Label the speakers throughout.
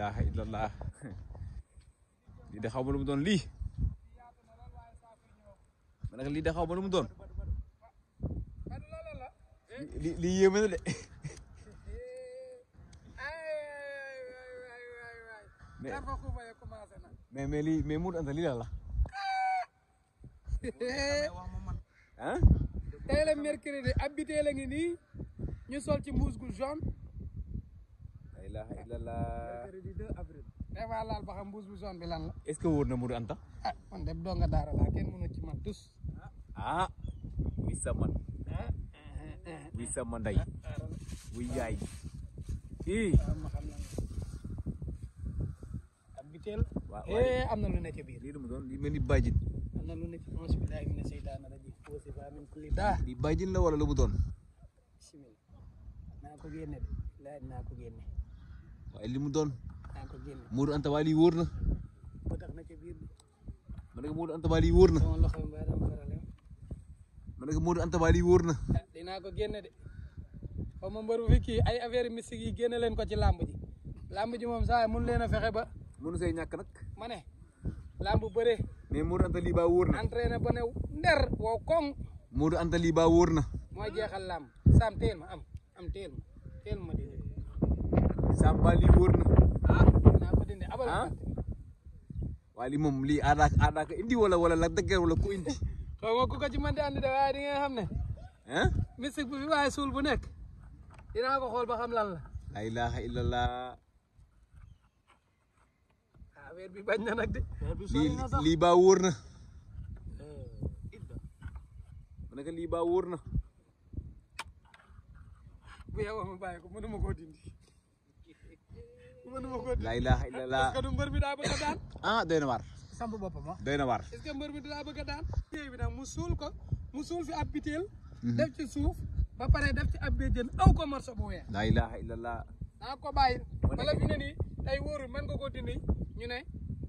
Speaker 1: ilaha illallah lii de xaw ma lu mu doon lii ma ne lii de xaw ma lu mu doon lii yéeme na de mais lii mais Modou Anta lii la ah
Speaker 2: tey la mercredi ab biteel a ngi nii ñu sol ci mbuus gu jaune
Speaker 1: la ilaha illallah
Speaker 2: mercredi 2 avril tey waa laal ba xam mbuus bu jaune bi lan la
Speaker 1: est-ce que wóor na Modou Anta
Speaker 2: ah man de doo nga daara laa kenn mënu ci man tus
Speaker 1: ah wi saman wi sama ndey wi yaay kii
Speaker 2: ma xam lan ab biteel
Speaker 1: waaw
Speaker 2: am na lu nekk biir
Speaker 1: lii du mu doon lii mel ni bàjjin
Speaker 2: am na lu nekk auzu billahi mina seytaani rajim wasifa min kulli daa
Speaker 1: lii bàjjin la wala lu mu doon
Speaker 2: bismillah naa ko génne de laaj naa ko génne
Speaker 1: waaye li mu doon
Speaker 2: naa ko génne
Speaker 1: Modou Anta waa lii wóor na
Speaker 2: ba tax na ca biir bi
Speaker 1: ma ne ko Modou Anta waa lii wóor na
Speaker 2: sama loxo mbaa dama farale
Speaker 1: ma ne ko Modou Anta waa lii wóor na
Speaker 2: dinaa ko génne de xaw ma mbër bu fi kii ay affaire mystique yi génne leen ko ci làmb ji moom saa mun leen a fexe ba
Speaker 1: mënu say ñàkk nag
Speaker 2: ma ne làmb bëre
Speaker 1: mais Modou Anta lii baa wóor na
Speaker 2: entraîné ba ne nder wow koŋ
Speaker 1: Modou Anta lii baa wóor na
Speaker 2: mooy jeexal làmb Sam teel ma am teel ma dindi
Speaker 1: Samba lii wóor na
Speaker 2: naa ko dindi abal
Speaker 1: waaye lii moom lii aada ka indi wala la dëgër wala ku indi
Speaker 2: xaw ma ku ko ci mën di andi de waaye di nga xam ne mystique bu fi waaye suul bu nekk dinaa ko xool ba xam lan la
Speaker 1: la ilaha illallah
Speaker 2: weer bi bañ na nag de
Speaker 1: lii baa wóor na ma ne ko lii baa wóor na
Speaker 2: bu yow ma bàyyi ko mënuma koo dindi
Speaker 1: la ilaha illallah
Speaker 2: est-ce que du mbër bi daa bëgg a daan
Speaker 1: doy na waar
Speaker 2: samp boppam
Speaker 1: doy na waar
Speaker 2: est-ce que mbër bi daa bëgg a daan bi nag mu suul fi ab biteel def ci suuf ba pare def ci ab béjjën aw ko morso bu weex
Speaker 1: la ilaha illallah
Speaker 2: naa ko bàyyi wala fi ne nii tey wóorul mën nga koo dindi ñu ne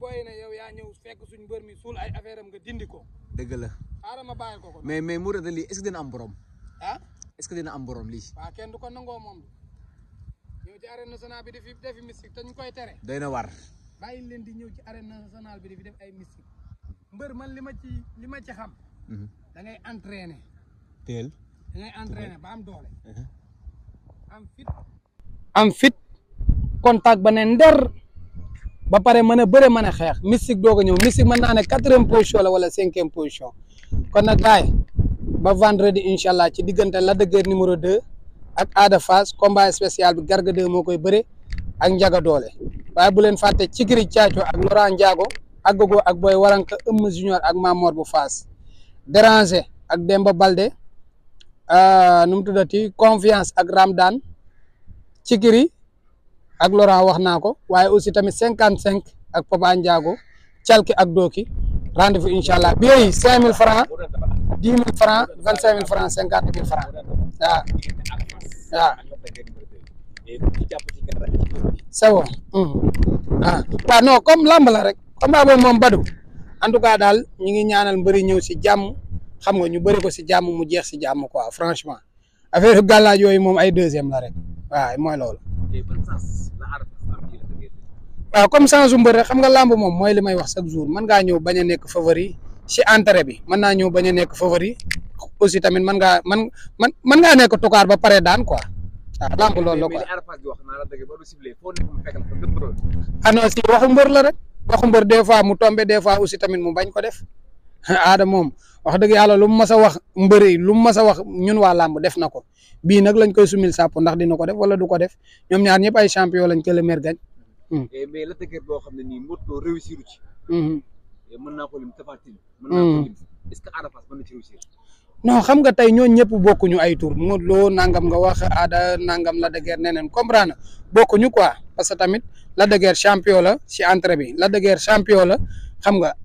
Speaker 2: booy na yow yaa ñëw fekk suñ mbër mi suul ay affaire am nga dindi ko
Speaker 1: dëgg la
Speaker 2: xaaral ma bàyyil ko ko
Speaker 1: mais Modou Anta lii est-ce que dina am borom est-ce que dina am borom lii
Speaker 2: waaw kenn du ko nangoo moom ñëw ci arène nationale bi di defi mystique te ñu koy tere
Speaker 1: doy na waar
Speaker 2: bàyyi leen di ñëw ci arène nationale bi di fi def ay mystique mbër man li ma ci xam da ngay entraîner
Speaker 1: teel
Speaker 2: da ngay entraîner ba am doole am fit contact ba ne nder ba pare mën a bëre mën a xeex mystique doog a ñëw mystique mën naa ne 4e position la wala 5e position kon nag gaay ba vendredi incha allah ci diggante Lac de Guiers numéro 2 ak Ada Fass combat spécial bi Garga 2 moo koy bëre ak Ndiaga Dollé waaye bu leen fàtte Cikiri Caaco ak Laurent Ndiago ak Gogo ak Boy Waranka Eumeu Junior ak Mamor bu Fass Déranger ak Demba Balde nu mu tuddati Confiance ak Ramdan Cikiri ak Laurent wax naa ko waaye aussi tamit 55 ak Papa Ndiago Calki ak Doki rendez-vous incha allah bi yooyu 5000 francs 10 000 francs 25 000 francs 50 000 francs waaw c'est bon waaw non comme lamb la rek combat boobu moom Badou en tout cas daal ñu ngi ñaanal mbëri ñëw si jàmm xam nga ñu bëri ko si jàmm mu jeex si jàmm quoi franchement affaire gàllaaj yooyu moom ay deuxième la rek waaw mooy loolu waaw comme change mbër rek xam nga lamb moom mooy li may wax chaque jour mën ngaa ñëw bañ a nekk favori si entrée bi mën naa ñëw bañ a nekk favori aussi tamit mën ngaa nekk tukaar ba pare daan quoi waaw lamb loolu la quoi ah non si waxu mbër la rek waxu mbër des fois mu tombé des fois aussi tamit mu bañ ko def aada moom wax dëgg yàlla lu mu mas a wax mbër yi lu mu mas a wax ñun waa lamb def na ko bii nag lañ koy sumil sàpp ndax dina ko def wala du ko def ñoom ñaar ñëpp ay champion lañ que le maire gañ
Speaker 1: mais la dëgër boo xam ne nii Modou Lo réussir ci mën naa ko lim Tapha Tine mën naa ko lim est-ce que Ada Fass mën na ci réussir
Speaker 2: non xam nga tey ñooñu ñëpp bokkuñu ay tour Modou Lo nangam nga wax Ada nangam la dëgër neneen comprendre bokkuñu quoi parce que tamit la dëgër champion la si entrée bi la dëgër champion la xam nga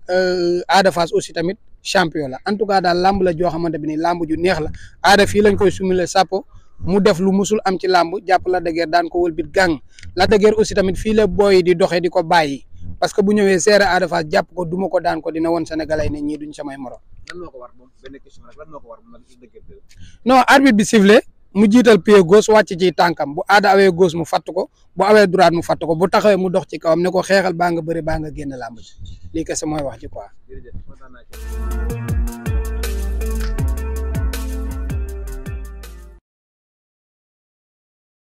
Speaker 2: Ada Fass aussi tamit champion la en tout cas daal lamb la joo xamante bi ni lamb ju neex la Ada fii lañ koy sumile sapo mu def lu musul am ci lamb jàpp la dëgër daan ko wëlbit gang la dëgër aussi tamit fii la booy di doxee di ko bàyyi parce que bu ñëwee seere Ada Fass jàpp ko duma ko daan ko dina woon Sénégalais ne ñii duñ samay morom.
Speaker 1: lan moo ko war moom benn question rek lan moo ko war moom la dëgër
Speaker 2: non arbitre bi sifflé mu jiital pied gauche wàcc ci tànkam bu Ada awee gauche mu fatt ko bu awee droite mu fatt ko bu taxawee mu dox ci kawam ne ko xeexal baa nga bëri baa nga génn làmb ji lii kese mooy wax ji quoi.